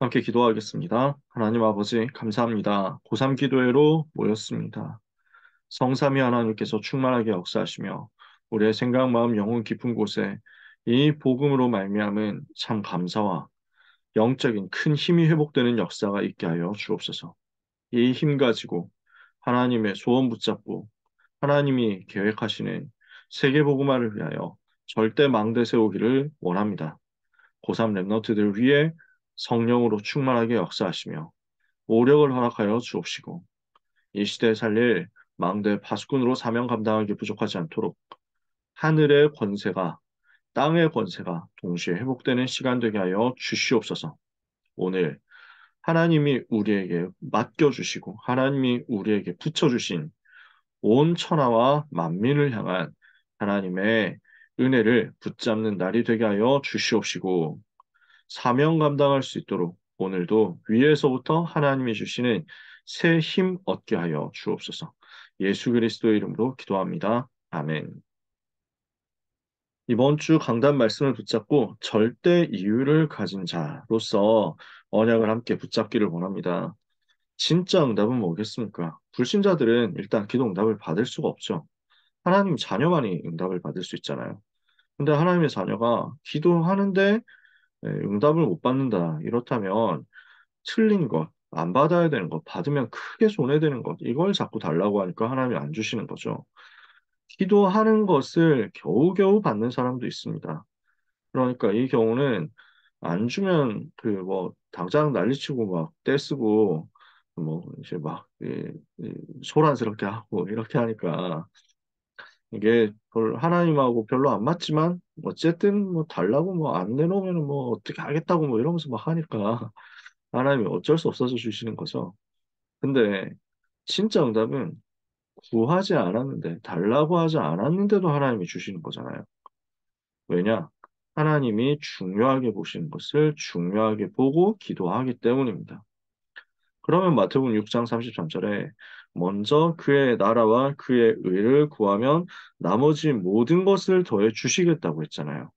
함께 기도하겠습니다. 하나님 아버지, 감사합니다. 고3 기도회로 모였습니다. 성삼위 하나님께서 충만하게 역사하시며 우리의 생각, 마음, 영혼 깊은 곳에 이 복음으로 말미암은 참 감사와 영적인 큰 힘이 회복되는 역사가 있게 하여 주옵소서. 이 힘 가지고 하나님의 소원 붙잡고 하나님이 계획하시는 세계 복음화를 위하여 절대 망대 세우기를 원합니다. 고3 랩런트들 위해 성령으로 충만하게 역사하시며 오력을 허락하여 주옵시고 이 시대에 살릴 망대 파수꾼으로 사명 감당하기 부족하지 않도록 하늘의 권세가 땅의 권세가 동시에 회복되는 시간 되게 하여 주시옵소서. 오늘 하나님이 우리에게 맡겨주시고 하나님이 우리에게 붙여주신 온 천하와 만민을 향한 하나님의 은혜를 붙잡는 날이 되게 하여 주시옵시고 사명 감당할 수 있도록 오늘도 위에서부터 하나님이 주시는 새 힘 얻게 하여 주옵소서. 예수 그리스도의 이름으로 기도합니다. 아멘. 이번 주 강단 말씀을 붙잡고 절대 이유를 가진 자로서 언약을 함께 붙잡기를 원합니다. 진짜 응답은 뭐겠습니까? 불신자들은 일단 기도 응답을 받을 수가 없죠. 하나님 자녀만이 응답을 받을 수 있잖아요. 근데 하나님의 자녀가 기도하는데 응답을 못 받는다. 이렇다면 틀린 것, 안 받아야 되는 것, 받으면 크게 손해되는 것, 이걸 자꾸 달라고 하니까 하나님이 안 주시는 거죠. 기도하는 것을 겨우겨우 받는 사람도 있습니다. 그러니까 이 경우는 안 주면 그 뭐 당장 난리치고 막 떼쓰고 뭐 이제 막 소란스럽게 하고 이렇게 하니까 이게 하나님하고 별로 안 맞지만 어쨌든 뭐 달라고 뭐 안 내놓으면 뭐 어떻게 하겠다고 뭐 이러면서 막 하니까 하나님이 어쩔 수 없어서 주시는 거죠. 근데 진짜 응답은 구하지 않았는데, 달라고 하지 않았는데도 하나님이 주시는 거잖아요. 왜냐? 하나님이 중요하게 보시는 것을 중요하게 보고 기도하기 때문입니다. 그러면 마태복음 6장 33절에 먼저 그의 나라와 그의 의를 구하면 나머지 모든 것을 더해 주시겠다고 했잖아요.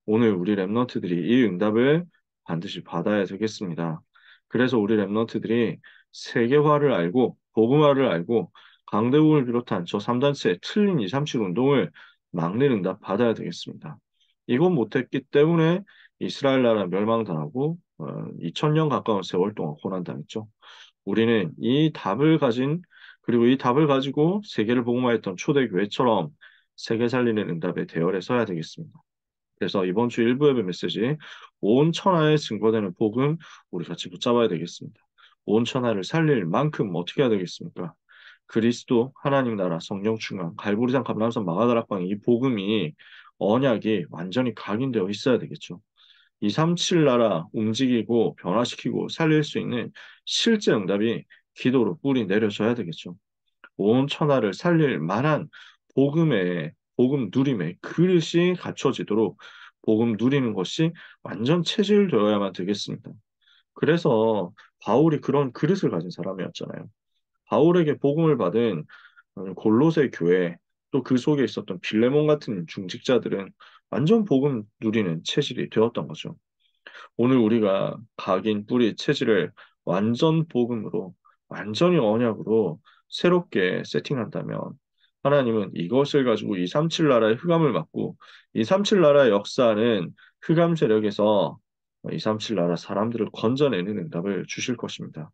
오늘 우리 랩런트들이 이 응답을 반드시 받아야 되겠습니다. 그래서 우리 랩런트들이 세계화를 알고 복음화를 알고 강대국을 비롯한 저 3단체의 틀린 237 운동을 막는 응답 받아야 되겠습니다. 이건 못했기 때문에 이스라엘 나라 멸망당하고 2000년 가까운 세월 동안 고난당했죠. 우리는 이 답을 가진 그리고 이 답을 가지고 세계를 복음화했던 초대교회처럼 세계 살리는 응답에 대열에 서야 되겠습니다. 그래서 이번 주 일부 예배 메시지 온 천하에 증거되는 복음 우리 같이 붙잡아야 되겠습니다. 온 천하를 살릴 만큼 어떻게 해야 되겠습니까? 그리스도 하나님 나라 성령 충만 갈보리산 감람산 마가다락방 이 복음이 언약이 완전히 각인되어 있어야 되겠죠. 237 나라 움직이고 변화시키고 살릴 수 있는 실제 응답이 기도로 뿌리 내려져야 되겠죠. 온 천하를 살릴 만한 복음 누림의 그릇이 갖춰지도록 복음 누리는 것이 완전 체질되어야만 되겠습니다. 그래서 바울이 그런 그릇을 가진 사람이었잖아요. 바울에게 복음을 받은 골로새 교회 또 그 속에 있었던 빌레몬 같은 중직자들은 완전 복음 누리는 체질이 되었던 거죠. 오늘 우리가 각인 뿌리 체질을 완전 복음으로 완전히 언약으로 새롭게 세팅한다면 하나님은 이것을 가지고 237 나라의 흑암을 막고 237 나라의 역사는 흑암 세력에서 237 나라 사람들을 건져내는 응답을 주실 것입니다.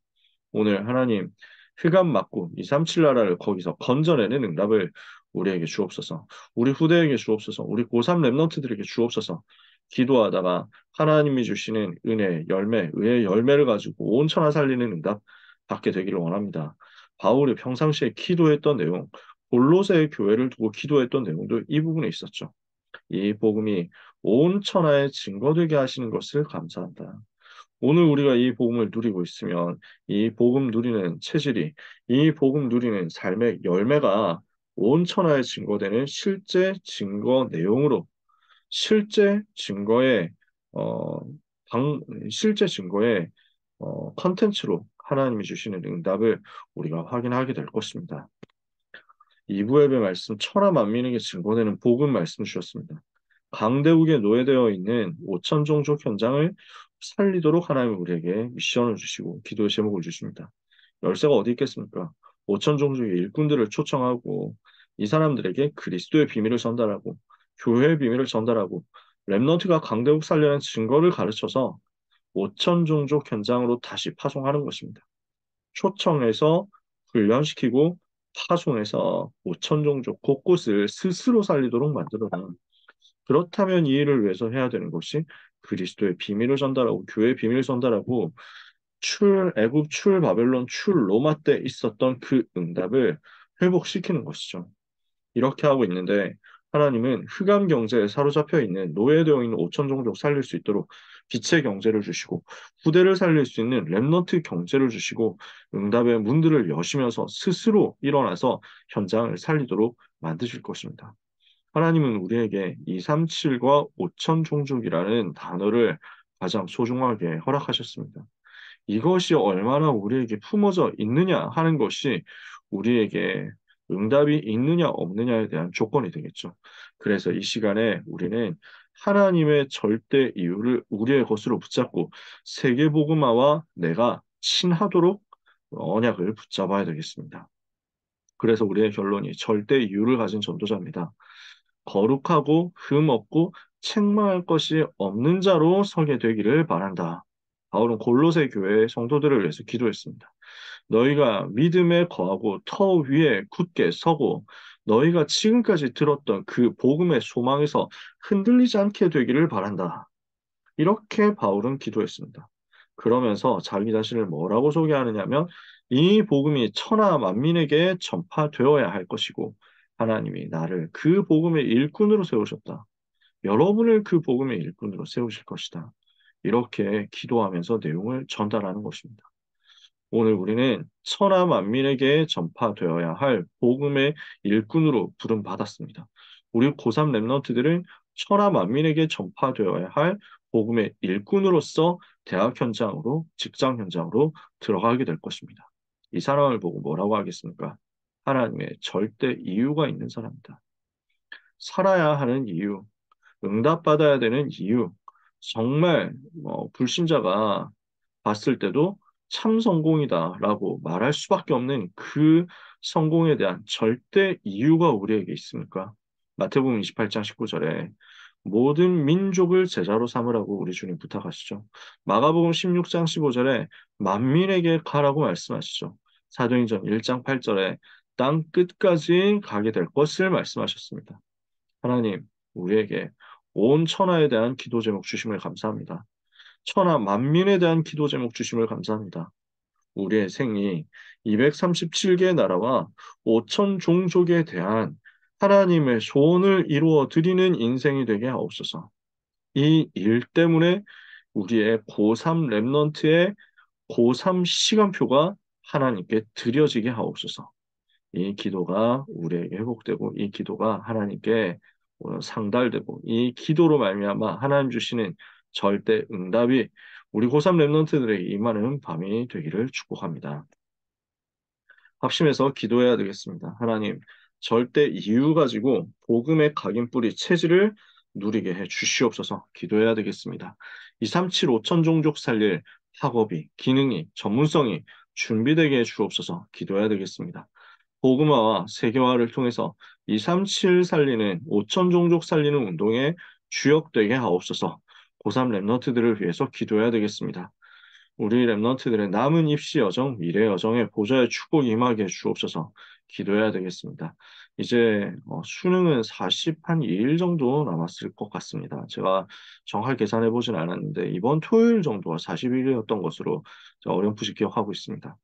오늘 하나님 흑암 막고 237 나라를 거기서 건져내는 응답을 우리에게 주옵소서. 우리 후대에게 주옵소서. 우리 고3 랩런트들에게 주옵소서. 기도하다가 하나님이 주시는 은혜, 열매, 의의 열매를 가지고 온 천하 살리는 응답 받게 되기를 원합니다. 바울이 평상시에 기도했던 내용, 골로새의 교회를 두고 기도했던 내용도 이 부분에 있었죠. 이 복음이 온 천하에 증거되게 하시는 것을 감사한다. 오늘 우리가 이 복음을 누리고 있으면 이 복음 누리는 체질이 이 복음 누리는 삶의 열매가 온 천하에 증거되는 실제 증거 내용으로 실제 증거의 어, 방, 실제 증거의 컨텐츠로 하나님이 주시는 응답을 우리가 확인하게 될 것입니다. 이부 예배 말씀 천하 만민에게 증거되는 복음 말씀 주셨습니다. 강대국에 노예되어 있는 5천 종족 현장을 살리도록 하나님 우리에게 미션을 주시고 기도의 제목을 주십니다. 열쇠가 어디 있겠습니까? 5천 종족의 일꾼들을 초청하고 이 사람들에게 그리스도의 비밀을 전달하고 교회의 비밀을 전달하고 렘넌트가 강대국 살려낸 증거를 가르쳐서 5천 종족 현장으로 다시 파송하는 것입니다. 초청해서 훈련시키고 파송해서 5천 종족 곳곳을 스스로 살리도록 만들어라. 그렇다면 이 일을 위해서 해야 되는 것이 그리스도의 비밀을 전달하고 교회의 비밀을 전달하고 애굽, 출 바벨론, 출 로마 때 있었던 그 응답을 회복시키는 것이죠. 이렇게 하고 있는데 하나님은 흑암 경제에 사로잡혀 있는 노예되어 있는 5천 종족 살릴 수 있도록 빛의 경제를 주시고 후대를 살릴 수 있는 렘넌트 경제를 주시고 응답의 문들을 여시면서 스스로 일어나서 현장을 살리도록 만드실 것입니다. 하나님은 우리에게 237과 5천 종족이라는 단어를 가장 소중하게 허락하셨습니다. 이것이 얼마나 우리에게 품어져 있느냐 하는 것이 우리에게 응답이 있느냐 없느냐에 대한 조건이 되겠죠. 그래서 이 시간에 우리는 하나님의 절대 이유를 우리의 것으로 붙잡고 세계복음화와 내가 친하도록 언약을 붙잡아야 되겠습니다. 그래서 우리의 결론이 절대 이유를 가진 전도자입니다. 거룩하고 흠 없고 책망할 것이 없는 자로 서게 되기를 바란다. 바울은 골로새 교회의 성도들을 위해서 기도했습니다. 너희가 믿음에 거하고 터 위에 굳게 서고 너희가 지금까지 들었던 그 복음의 소망에서 흔들리지 않게 되기를 바란다. 이렇게 바울은 기도했습니다. 그러면서 자기 자신을 뭐라고 소개하느냐면 이 복음이 천하 만민에게 전파되어야 할 것이고 하나님이 나를 그 복음의 일꾼으로 세우셨다. 여러분을 그 복음의 일꾼으로 세우실 것이다. 이렇게 기도하면서 내용을 전달하는 것입니다. 오늘 우리는 천하 만민에게 전파되어야 할 복음의 일꾼으로 부름받았습니다. 우리 고3 랩런트들은 천하 만민에게 전파되어야 할 복음의 일꾼으로서 대학 현장으로, 직장 현장으로 들어가게 될 것입니다. 이 사람을 보고 뭐라고 하겠습니까? 하나님의 절대 이유가 있는 사람이다. 살아야 하는 이유, 응답받아야 되는 이유, 정말 불신자가 봤을 때도 참 성공이다라고 말할 수밖에 없는 그 성공에 대한 절대 이유가 우리에게 있습니까? 마태복음 28장 19절에 모든 민족을 제자로 삼으라고 우리 주님 부탁하시죠. 마가복음 16장 15절에 만민에게 가라고 말씀하시죠. 사도행전 1장 8절에 땅 끝까지 가게 될 것을 말씀하셨습니다. 하나님, 우리에게 온 천하에 대한 기도 제목 주심을 감사합니다. 천하 만민에 대한 기도 제목 주심을 감사합니다. 우리의 생이 237개 나라와 5천 종족에 대한 하나님의 소원을 이루어 드리는 인생이 되게 하옵소서. 이 일 때문에 우리의 고3 랩넌트의 고3 시간표가 하나님께 드려지게 하옵소서. 이 기도가 우리에게 회복되고 이 기도가 하나님께 상달되고 이 기도로 말미암아 하나님 주시는 절대 응답이 우리 고3 랩런트들에게 임하는 밤이 되기를 축복합니다. 합심해서 기도해야 되겠습니다. 하나님, 절대 이유 가지고 복음의 각인뿌리 체질을 누리게 해 주시옵소서 기도해야 되겠습니다. 237 5천 종족 살릴 학업이, 기능이, 전문성이 준비되게 해 주옵소서 기도해야 되겠습니다. 복음화와 세계화를 통해서 237 살리는 5천 종족 살리는 운동에 주역되게 하옵소서. 고3 랩런트들을 위해서 기도해야 되겠습니다. 우리 랩런트들의 남은 입시 여정, 미래 여정에 보좌의 축복이 임하게 해 주옵소서 기도해야 되겠습니다. 이제 수능은 42일 정도 남았을 것 같습니다. 제가 정확히 계산해 보진 않았는데 이번 토요일 정도가 40일이었던 것으로 어렴풋이 기억하고 있습니다.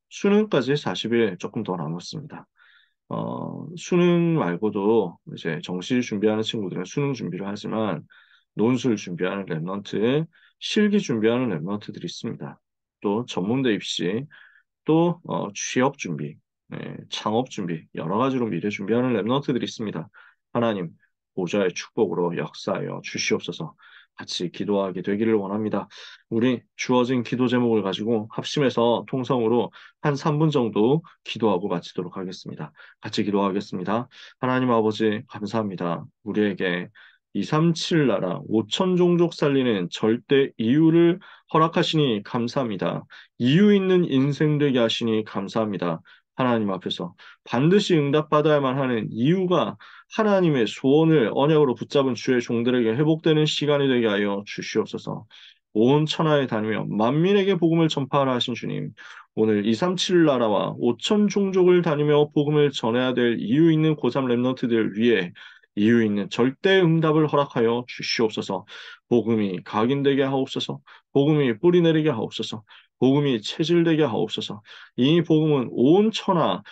수능까지 40일 조금 더 남았습니다. 수능 말고도 이제 정시 준비하는 친구들은 수능 준비를 하지만 논술 준비하는 랩런트, 실기 준비하는 랩런트들이 있습니다. 또 전문대 입시, 또 취업 준비, 창업 준비, 여러 가지로 미래 준비하는 랩런트들이 있습니다. 하나님, 보좌의 축복으로 역사하여 주시옵소서. 같이 기도하게 되기를 원합니다. 우리 주어진 기도 제목을 가지고 합심해서 통성으로 한 3분 정도 기도하고 마치도록 하겠습니다. 같이 기도하겠습니다. 하나님 아버지, 감사합니다. 우리에게 237 나라 5천 종족 살리는 절대 이유를 허락하시니 감사합니다. 이유 있는 인생 되게 하시니 감사합니다. 하나님 앞에서 반드시 응답받아야만 하는 이유가 하나님의 소원을 언약으로 붙잡은 주의 종들에게 회복되는 시간이 되게 하여 주시옵소서. 온 천하에 다니며 만민에게 복음을 전파하라 하신 주님, 오늘 237 나라와 5천 종족을 다니며 복음을 전해야 될 이유 있는 고3 랩런트들 위해 이유 있는 절대 응답을 허락하여 주시옵소서. 복음이 각인되게 하옵소서. 복음이 뿌리내리게 하옵소서. 복음이 체질되게 하옵소서. 이 복음은 온 천하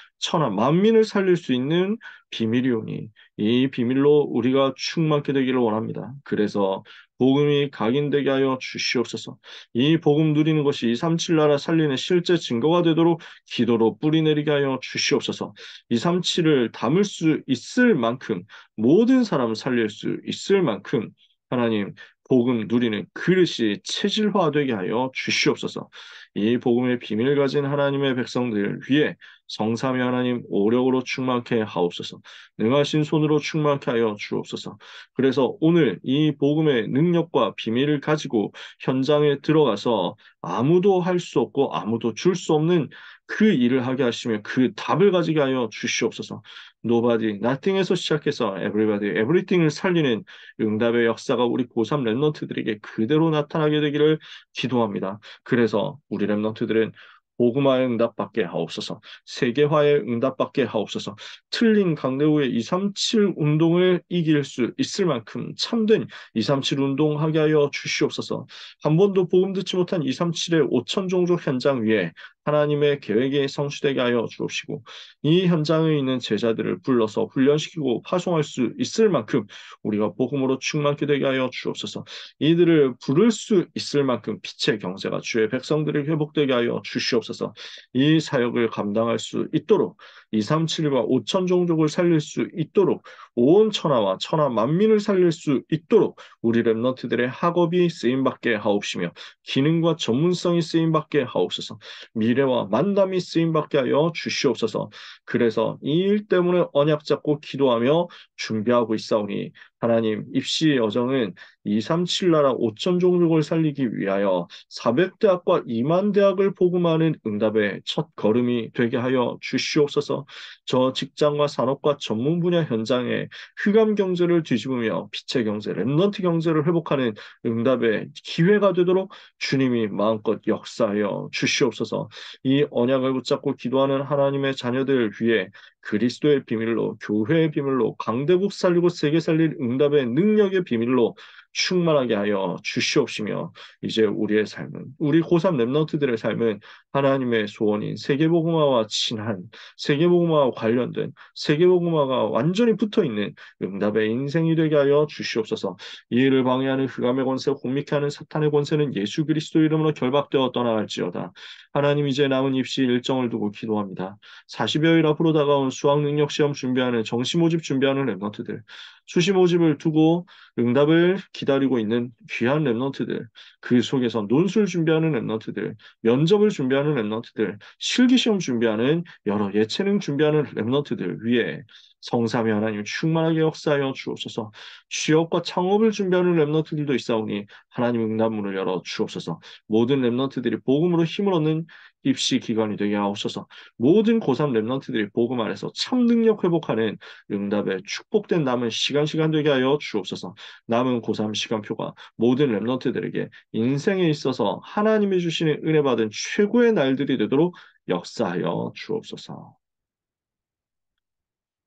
만민을 살릴 수 있는 비밀이오니 이 비밀로 우리가 충만케 되기를 원합니다. 그래서 복음이 각인되게 하여 주시옵소서. 이 복음 누리는 것이 237 나라 살리는 실제 증거가 되도록 기도로 뿌리내리게 하여 주시옵소서. 237을 담을 수 있을 만큼 모든 사람을 살릴 수 있을 만큼 하나님 복음 누리는 그릇이 체질화되게 하여 주시옵소서. 이 복음의 비밀을 가진 하나님의 백성들 위해 성삼위 하나님 오력으로 충만케 하옵소서. 능하신 손으로 충만케 하여 주옵소서. 그래서 오늘 이 복음의 능력과 비밀을 가지고 현장에 들어가서 아무도 할 수 없고 아무도 줄 수 없는 그 일을 하게 하시며 그 답을 가지게 하여 주시옵소서. Nobody, nothing에서 시작해서 everybody, everything을 살리는 응답의 역사가 우리 고3 랩런트들에게 그대로 나타나게 되기를 기도합니다. 그래서 우리 랩런트들은 복음화의 응답받게 하옵소서. 세계화의 응답받게 하옵소서. 틀린 강대우의 237 운동을 이길 수 있을 만큼 참된 237 운동하게 하여 주시옵소서. 한 번도 복음 듣지 못한 237의 5천 종족 현장 위에 하나님의 계획에 성취되게 하여 주옵시고 이 현장에 있는 제자들을 불러서 훈련시키고 파송할 수 있을 만큼 우리가 복음으로 충만케 되게 하여 주옵소서. 이들을 부를 수 있을 만큼 빛의 경제가 주의 백성들을 회복되게 하여 주시옵소서. 이 사역을 감당할 수 있도록 237과 5천 종족을 살릴 수 있도록 온 천하와 천하 만민을 살릴 수 있도록 우리 랩런트들의 학업이 쓰임받게 하옵시며 기능과 전문성이 쓰임받게 하옵소서. 미래와 만담이 쓰임받게 하여 주시옵소서. 그래서 이 일 때문에 언약 잡고 기도하며 준비하고 있사오니 하나님 입시 여정은 237 나라 5천 종족을 살리기 위하여 400대학과 2만 대학을 복음하는 응답의 첫 걸음이 되게 하여 주시옵소서. 저 직장과 산업과 전문 분야 현장에 흑암 경제를 뒤집으며 빛의 경제, 랩넌트 경제를 회복하는 응답의 기회가 되도록 주님이 마음껏 역사하여 주시옵소서. 이 언약을 붙잡고 기도하는 하나님의 자녀들 위해 그리스도의 비밀로, 교회의 비밀로, 강대국 살리고 세계 살릴 응답의 능력의 비밀로 충만하게 하여 주시옵시며 이제 우리의 삶은 우리 고3 랩런트들의 삶은 하나님의 소원인 세계복음화와 친한 세계복음화와 관련된 세계복음화가 완전히 붙어있는 응답의 인생이 되게 하여 주시옵소서. 이 일을 방해하는 흑암의 권세 혼미케 하는 사탄의 권세는 예수 그리스도 이름으로 결박되어 떠나갈지어다. 하나님 이제 남은 입시 일정을 두고 기도합니다. 40여일 앞으로 다가온 수학 능력 시험 준비하는 정시 모집 준비하는 랩런트들 수시 모집을 두고 응답을 기다리고 있는 귀한 랩런트들, 그 속에서 논술 준비하는 랩런트들, 면접을 준비하는 랩런트들, 실기시험 준비하는 여러 예체능 준비하는 랩런트들 위에 성삼위 하나님 충만하게 역사하여 주옵소서. 취업과 창업을 준비하는 랩런트들도 있사오니 하나님 응답문을 열어 주옵소서. 모든 랩런트들이 복음으로 힘을 얻는 입시 기간이 되게 하옵소서. 모든 고3 랩런트들이 복음 안에서 참 능력 회복하는 응답의 축복된 남은 시간 되게 하여 주옵소서. 남은 고3 시간표가 모든 랩런트들에게 인생에 있어서 하나님이 주시는 은혜 받은 최고의 날들이 되도록 역사하여 주옵소서.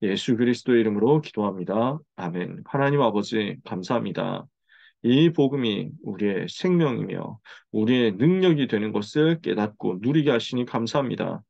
예수 그리스도의 이름으로 기도합니다. 아멘. 하나님 아버지 감사합니다. 이 복음이 우리의 생명이며 우리의 능력이 되는 것을 깨닫고 누리게 하시니 감사합니다.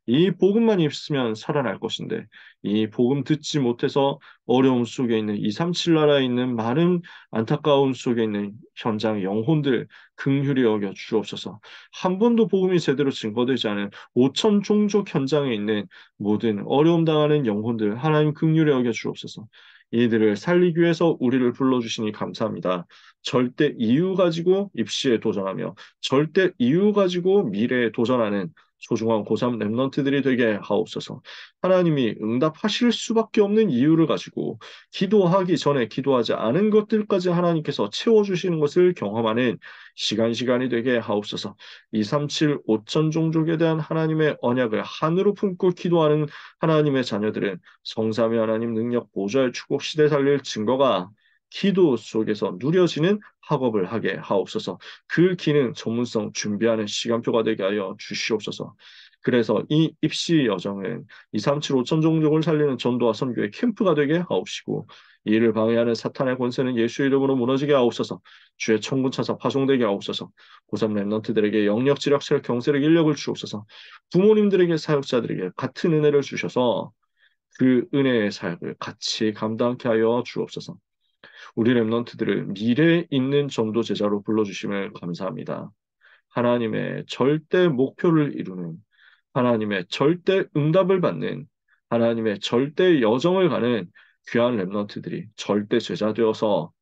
이 복음만 있으면 살아날 것인데 이 복음 듣지 못해서 어려움 속에 있는 237 나라에 있는 많은 안타까움 속에 있는 현장 영혼들 긍휼히 여겨 주옵소서. 한 번도 복음이 제대로 증거되지 않은 5천 종족 현장에 있는 모든 어려움 당하는 영혼들 하나님 긍휼히 여겨 주옵소서. 이들을 살리기 위해서 우리를 불러주시니 감사합니다. 절대 이유 가지고 입시에 도전하며 절대 이유 가지고 미래에 도전하는 소중한 고3 랩런트들이 되게 하옵소서. 하나님이 응답하실 수밖에 없는 이유를 가지고 기도하기 전에 기도하지 않은 것들까지 하나님께서 채워주시는 것을 경험하는 시간이 되게 하옵소서. 237 5천 종족에 대한 하나님의 언약을 한으로 품고 기도하는 하나님의 자녀들은 성삼위 하나님 능력 보좌의 축복 시대 살릴 증거가 기도 속에서 누려지는 학업을 하게 하옵소서. 그 기능 전문성 준비하는 시간표가 되게 하여 주시옵소서. 그래서 이 입시 여정은 237 5천 종족을 살리는 전도와 선교의 캠프가 되게 하옵시고 이를 방해하는 사탄의 권세는 예수 이름으로 무너지게 하옵소서. 주의 천군 찾아 파송되게 하옵소서. 고3 랩런트들에게 영역 지략력 경세력 인력을 주옵소서. 부모님들에게 사역자들에게 같은 은혜를 주셔서 그 은혜의 사역을 같이 감당케 하여 주옵소서. 우리 랩런트들을 미래 있는 전도 제자로 불러주심을 감사합니다. 하나님의 절대 목표를 이루는 하나님의 절대 응답을 받는 하나님의 절대 여정을 가는 귀한 랩런트들이 절대 제자 되어서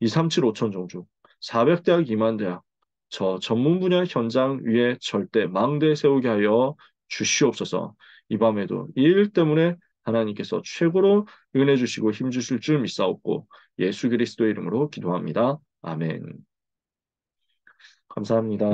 237 5천 종족 400대학 2만 대학 저 전문 분야 현장 위에 절대 망대 세우게 하여 주시옵소서. 이 밤에도 이 일 때문에 하나님께서 최고로 은혜 주시고 힘 주실 줄 믿사옵고 예수 그리스도의 이름으로 기도합니다. 아멘. 감사합니다.